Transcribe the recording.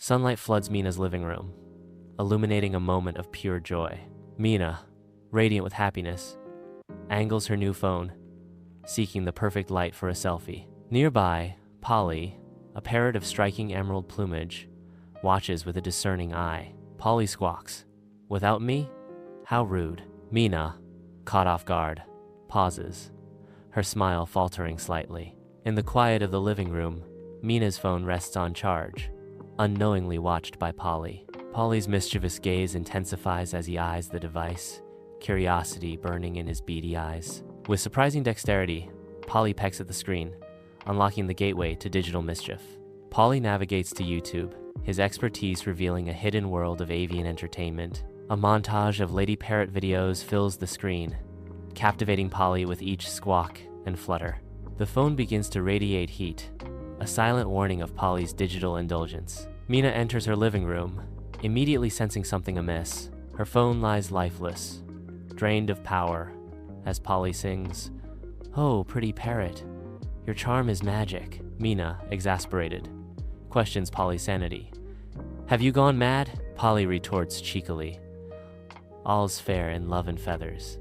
Sunlight floods Mina's living room, illuminating a moment of pure joy. Mina, radiant with happiness, angles her new phone, seeking the perfect light for a selfie. Nearby, Polly, a parrot of striking emerald plumage, watches with a discerning eye. Polly squawks, "Without me? How rude." Mina, caught off guard, pauses, her smile faltering slightly. In the quiet of the living room, Mina's phone rests on charge, unknowingly watched by Polly. Polly's mischievous gaze intensifies as he eyes the device, curiosity burning in his beady eyes. With surprising dexterity, Polly pecks at the screen, unlocking the gateway to digital mischief. Polly navigates to YouTube, his expertise revealing a hidden world of avian entertainment. A montage of Lady Parrot videos fills the screen, captivating Polly with each squawk and flutter. The phone begins to radiate heat, a silent warning of Polly's digital indulgence. Mina enters her living room, immediately sensing something amiss. Her phone lies lifeless, drained of power, as Polly sings, "Oh, pretty parrot, your charm is magic." Mina, exasperated, questions Polly's sanity. "Have you gone mad?" Polly retorts cheekily. "All's fair in love and feathers."